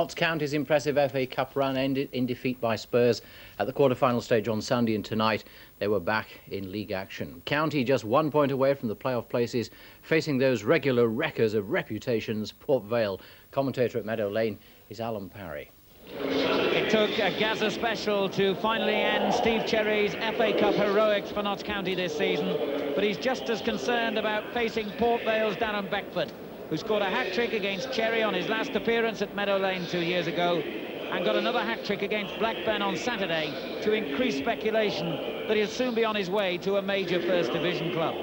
Notts County's impressive FA Cup run ended in defeat by Spurs at the quarter-final stage on Sunday, and tonight they were back in league action. County just 1 point away from the playoff places, facing those regular wreckers of reputations, Port Vale. Commentator at Meadow Lane is Alan Parry. It took a Gaza special to finally end Steve Cherry's FA Cup heroics for Notts County this season, but he's just as concerned about facing Port Vale's Darren Beckford, who scored a hat-trick against Cherry on his last appearance at Meadow Lane 2 years ago, and got another hat-trick against Blackburn on Saturday to increase speculation that he'll soon be on his way to a major First Division club.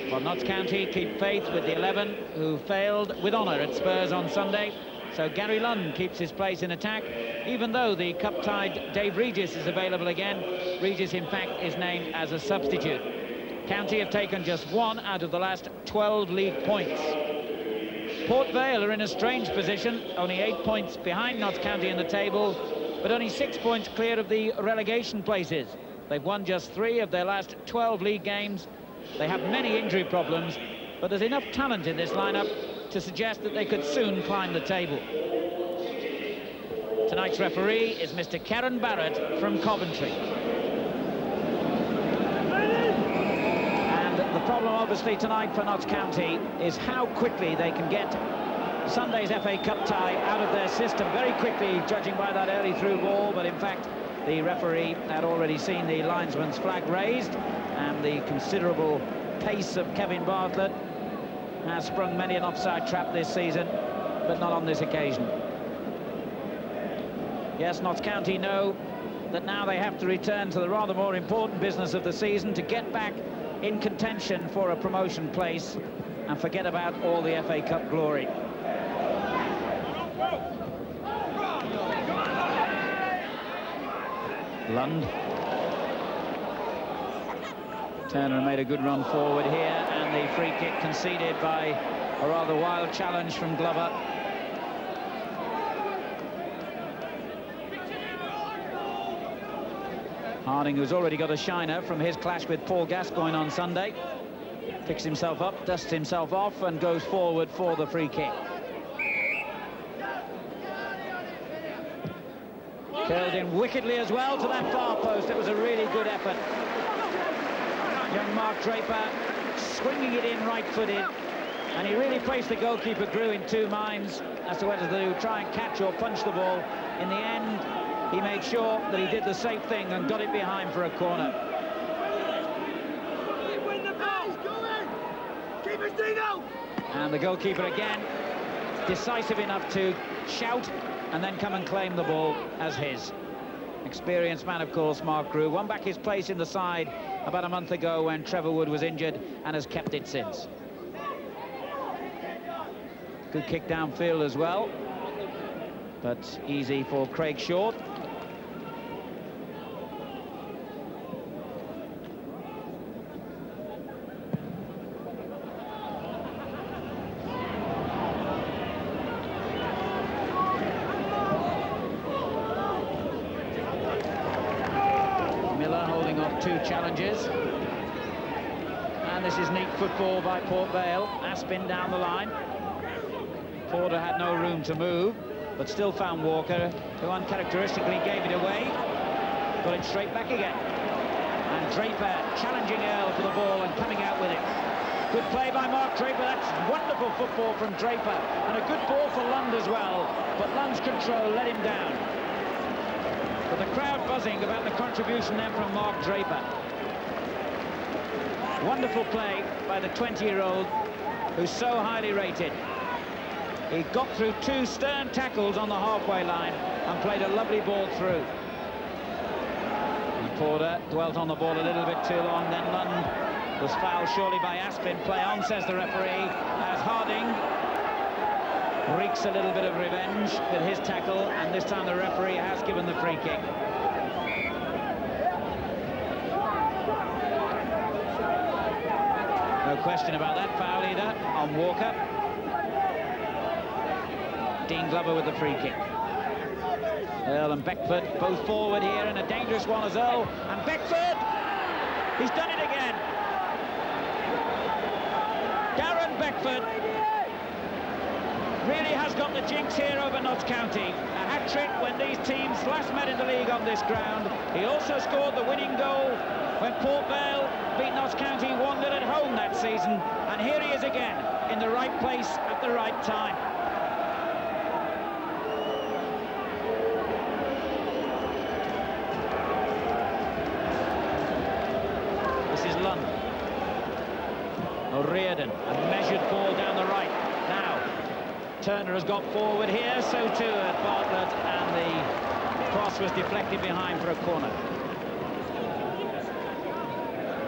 Well, Notts County keep faith with the 11 who failed with honour at Spurs on Sunday, so Gary Lunn keeps his place in attack, even though the cup-tied Dave Regis is available again. Regis, in fact, is named as a substitute. County have taken just 1 out of the last 12 league points. Port Vale are in a strange position, only 8 points behind Notts County in the table, but only 6 points clear of the relegation places. They've won just 3 of their last 12 league games. They have many injury problems, but there's enough talent in this lineup to suggest that they could soon climb the table. Tonight's referee is Mr. Karen Barrett from Coventry. The problem, obviously, tonight for Notts County is how quickly they can get Sunday's FA Cup tie out of their system. Very quickly, judging by that early through ball, but in fact, the referee had already seen the linesman's flag raised, and the considerable pace of Kevin Bartlett has sprung many an offside trap this season, but not on this occasion. Yes, Notts County know that now they have to return to the rather more important business of the season, to get back in contention for a promotion place and forget about all the FA Cup glory. Lund. Turner made a good run forward here, and the free kick conceded by a rather wild challenge from Glover. Harding, who's already got a shiner from his clash with Paul Gascoigne on Sunday, picks himself up, dusts himself off, and goes forward for the free kick. Curled in wickedly as well to that far post. It was a really good effort. Young Mark Draper swinging it in right-footed, and he really placed the goalkeeper Grew in 2 minds as to whether to try and catch or punch the ball. In the end, he made sure that he did the safe thing and got it behind for a corner. And the goalkeeper again, decisive enough to shout and then come and claim the ball as his. Experienced man, of course, Mark Grew. Won back his place in the side about a month ago when Trevor Wood was injured, and has kept it since. Good kick downfield as well, but easy for Craig Short. Challenges, and this is neat football by Port Vale. Aspin down the line. Porter had no room to move, but still found Walker, who uncharacteristically gave it away. Got it straight back again, and Draper challenging Earl for the ball and coming out with it. Good play by Mark Draper. That's wonderful football from Draper, and a good ball for Lund as well, but Lund's control let him down. But the crowd buzzing about the contribution then from Mark Draper. Wonderful play by the 20-year-old, who's so highly rated. He got through 2 stern tackles on the halfway line and played a lovely ball through. And Porter dwelt on the ball a little bit too long, then Lund was fouled surely by Aspin. Play on, says the referee, as Harding wreaks a little bit of revenge with his tackle, and this time the referee has given the free kick. No question about that foul either on Walker. Dean Glover with the free kick. Earl and Beckford both forward here, and a dangerous one as Earl, and Beckford, he's done it again. Darren Beckford really has got the jinx here over Notts County. A hat-trick when these teams last met in the league on this ground. He also scored the winning goal when Port Vale beat Notts County 1-0 at home that season. And here he is again, in the right place at the right time. This is Lund. O'Riordan, a measured ball down the right. Now, Turner has got forward here, so too at Bartlett, and the cross was deflected behind for a corner.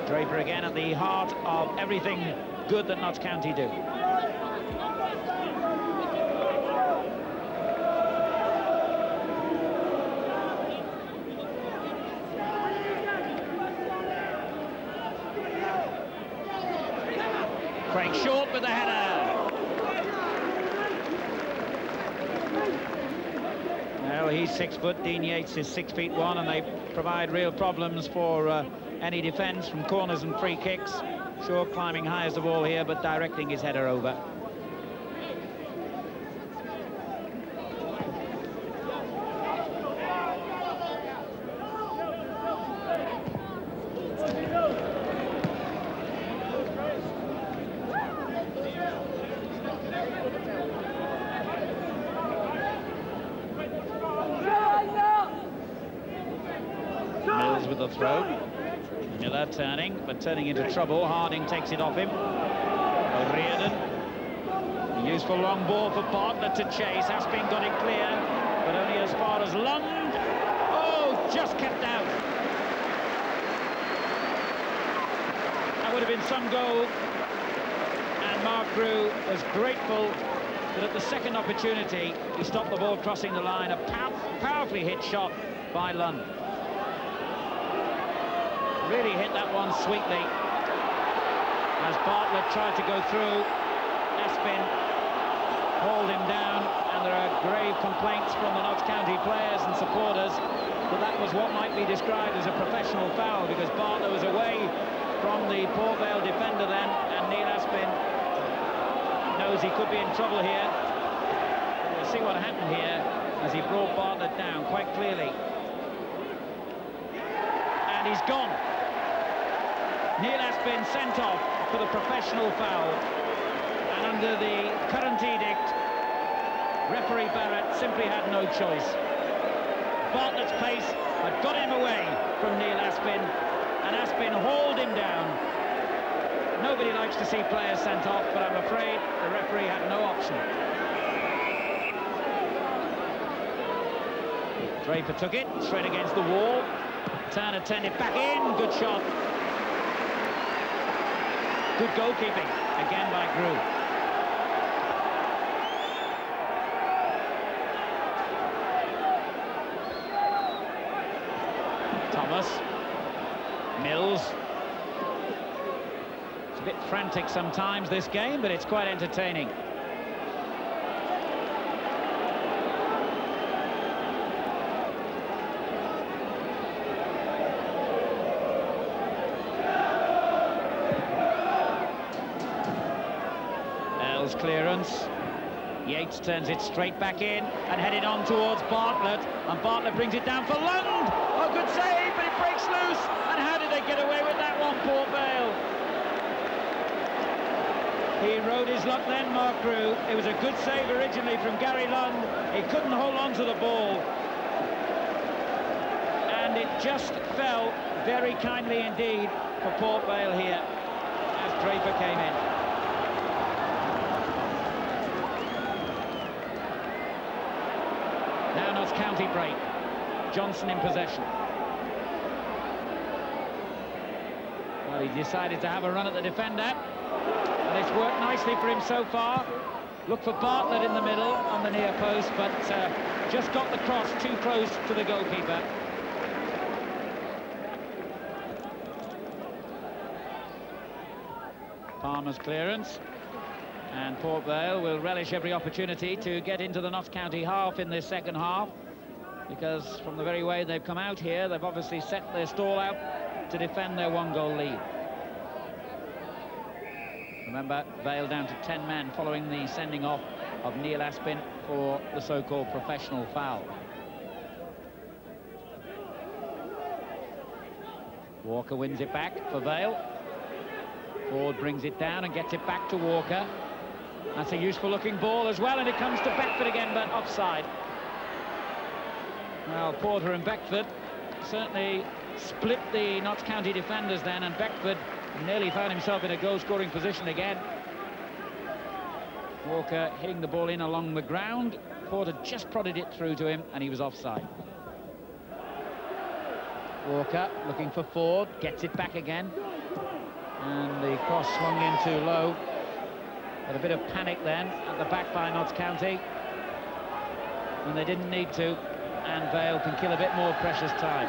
Draper again at the heart of everything good that Notts County do. Craig Short with the header. Well, he's 6 foot, Dean Yates is 6'1", and they provide real problems for any defence from corners and free kicks. Short climbing highest of all here, but directing his header over. Mills with the throw. Miller turning, but turning into trouble. Harding takes it off him. O'Riordan. A useful long ball for Bartlett to chase. Aspin got it clear, but only as far as Lund. Oh, just kept out. That would have been some goal. And Mark Grew was grateful that at the second opportunity, he stopped the ball crossing the line. A powerfully hit shot by Lund. Really hit that one sweetly as Bartlett tried to go through. Aspin hauled him down, and there are grave complaints from the Notts County players and supporters that that was what might be described as a professional foul, because Bartlett was away from the Port Vale defender then, and Neil Aspin knows he could be in trouble here. We'll see what happened here as he brought Bartlett down quite clearly. And he's gone. Neil Aspin sent off for the professional foul, and under the current edict, referee Barrett simply had no choice. Bartlett's pace had got him away from Neil Aspin, and Aspin hauled him down. Nobody likes to see players sent off, but I'm afraid the referee had no option. Draper took it, straight against the wall. Turner turned it back in, good shot. Good goalkeeping, again by Grew. Thomas. Mills. It's a bit frantic sometimes, this game, but it's quite entertaining. Clearance. Yates turns it straight back in and headed on towards Bartlett, and Bartlett brings it down for Lund. Oh, good save, but it breaks loose. And how did they get away with that one, Port Vale? He rode his luck then, Mark Grew. It was a good save originally from Gary Lund. He couldn't hold on to the ball, and it just fell very kindly indeed for Port Vale here as Draper came in. Now Notts County break. Johnson in possession. Well, he decided to have a run at the defender, and it's worked nicely for him so far. Look for Bartlett in the middle on the near post, but just got the cross too close to the goalkeeper. Palmer's clearance. And Port Vale will relish every opportunity to get into the Notts County half in this second half, because from the very way they've come out here, they've obviously set their stall out to defend their one-goal lead. Remember, Vale down to 10 men following the sending off of Neil Aspin for the so-called professional foul. Walker wins it back for Vale. Ford brings it down and gets it back to Walker. That's a useful looking ball as well, and it comes to Beckford again, but offside. Well, Porter and Beckford certainly split the Notts County defenders then, and Beckford nearly found himself in a goal-scoring position again. Walker hitting the ball in along the ground. Porter just prodded it through to him, and he was offside. Walker looking for Ford, gets it back again. And the cross swung in too low. But a bit of panic then at the back by Notts County. And they didn't need to. And Vale can kill a bit more precious time.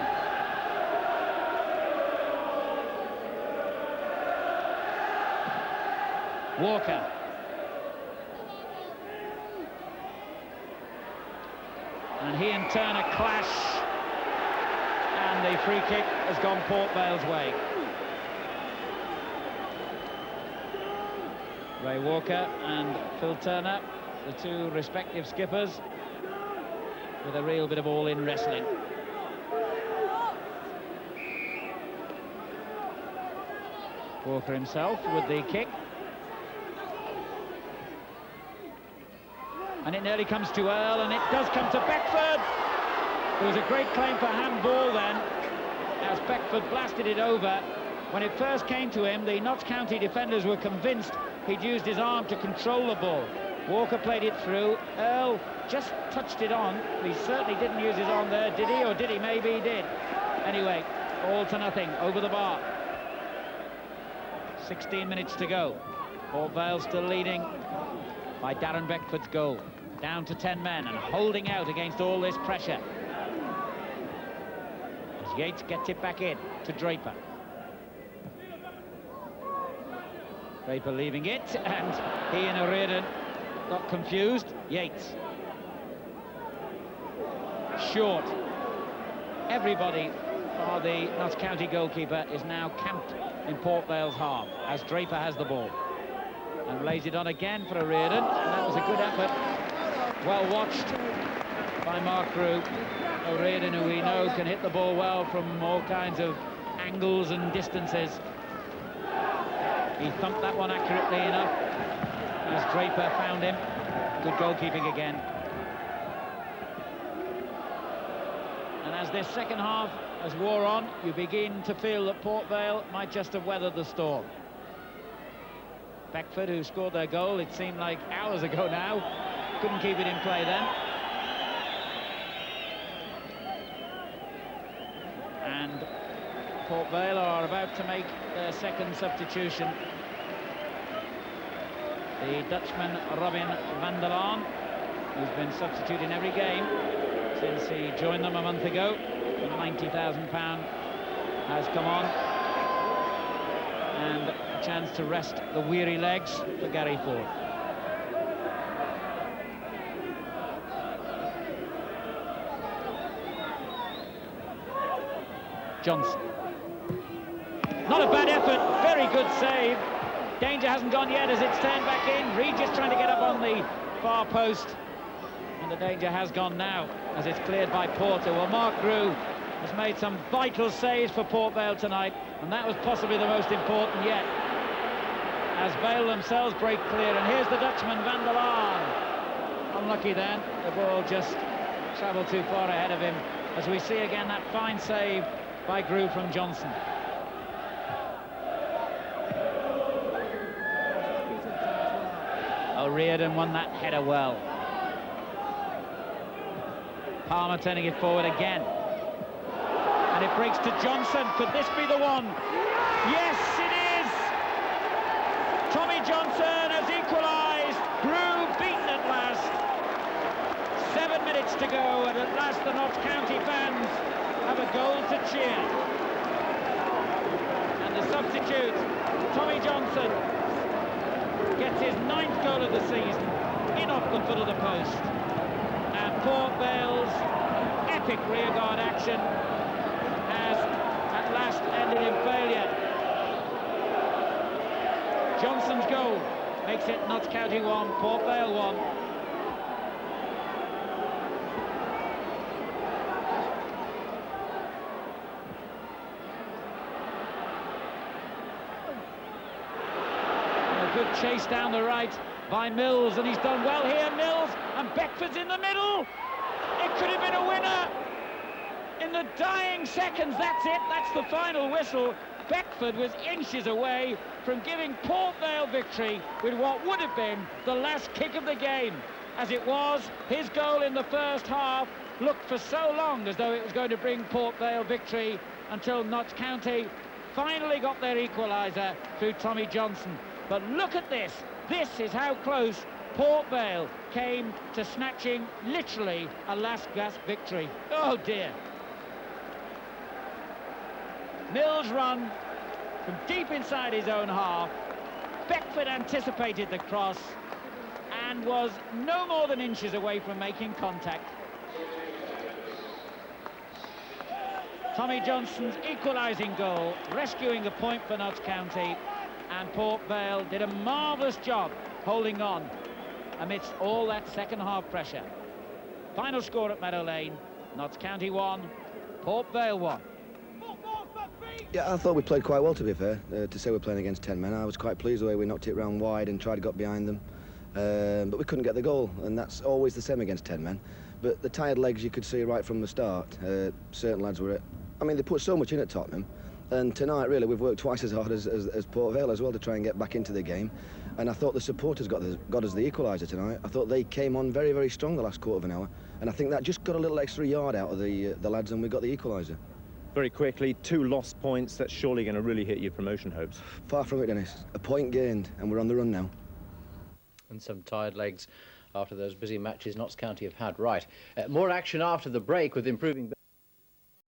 Walker. And he and Turner clash. And the free kick has gone Port Vale's way. Ray Walker and Phil Turner, the two respective skippers, with a real bit of all-in wrestling. Walker himself with the kick. And it nearly comes to Earl, and it does come to Beckford. There was a great claim for handball then, as Beckford blasted it over. When it first came to him, the Notts County defenders were convinced he'd used his arm to control the ball. Walker played it through. Earl just touched it on. He certainly didn't use his arm there, did he? Or did he? Maybe he did. Anyway, all to nothing, over the bar. 16 minutes to go. Port Vale still leading by Darren Beckford's goal. Down to 10 men and holding out against all this pressure. As Yates gets it back in to Draper. Draper leaving it, and he and O'Riordan got confused. Yates. Short. Everybody for the Notts County goalkeeper is now camped in Port Vale's half, as Draper has the ball. And lays it on again for O'Riordan, and that was a good effort. Well watched by Mark Grew. O'Riordan, who we know can hit the ball well from all kinds of angles and distances. He thumped that one accurately enough as Draper found him. Good goalkeeping again. And as this second half has wore on, you begin to feel that Port Vale might just have weathered the storm. Beckford, who scored their goal, it seemed like hours ago now, couldn't keep it in play then. And Port Vale are about to make their second substitution. The Dutchman Robin van der Laan, who's been substituted in every game since he joined them a month ago. The £90,000 has come on. And a chance to rest the weary legs for Gary Ford. Johnson. Not a bad effort, very good save. Danger hasn't gone yet as it's turned back in. Regis trying to get up on the far post. And the danger has gone now as it's cleared by Porter. Well, Mark Grew has made some vital saves for Port Vale tonight, and that was possibly the most important yet. As Vale themselves break clear, and here's the Dutchman van der Laan. Unlucky then, the ball just travelled too far ahead of him. As we see again that fine save by Grew from Johnson. O'Riordan won that header well. Palmer turning it forward again. And it breaks to Johnson. Could this be the one? Yes, it is! Tommy Johnson has equalised. Grew beaten at last. 7 minutes to go, and at last the Notts County fans have a goal to cheer. And the substitute, Tommy Johnson, gets his 9th goal of the season, in off the foot of the post. And Port Vale's epic rearguard action has at last ended in failure. Johnson's goal makes it Notts County 1, Port Vale 1. chased down the right by Mills, and he's done well here, Mills, and Beckford's in the middle. It could have been a winner. In the dying seconds, that's it, that's the final whistle. Beckford was inches away from giving Port Vale victory with what would have been the last kick of the game. As it was, his goal in the first half looked for so long as though it was going to bring Port Vale victory until Notts County finally got their equaliser through Tommy Johnson. But look at this. This is how close Port Vale came to snatching literally a last-gasp victory. Oh dear. Mills' run from deep inside his own half. Beckford anticipated the cross and was no more than inches away from making contact. Tommy Johnson's equalising goal, rescuing a point for Notts County, and Port Vale did a marvellous job holding on amidst all that second half pressure. Final score at Meadow Lane, Notts County 1, Port Vale 1. Yeah, I thought we played quite well, to be fair. To say we're playing against 10 men, I was quite pleased the way we knocked it round wide and tried to get behind them. But we couldn't get the goal, and that's always the same against 10 men. But the tired legs, you could see right from the start. Certain lads were... I mean, they put so much in at Tottenham. And tonight, really, we've worked twice as hard as Port Vale as well to try and get back into the game. And I thought the supporters got us the equaliser tonight. I thought they came on very, very strong the last quarter of an hour. And I think that just got a little extra yard out of the lads, and we got the equaliser. Very quickly, 2 lost points. That's surely going to really hit your promotion hopes. Far from it, Dennis. A point gained, and we're on the run now. And some tired legs after those busy matches Notts County have had. Right, more action after the break with improving...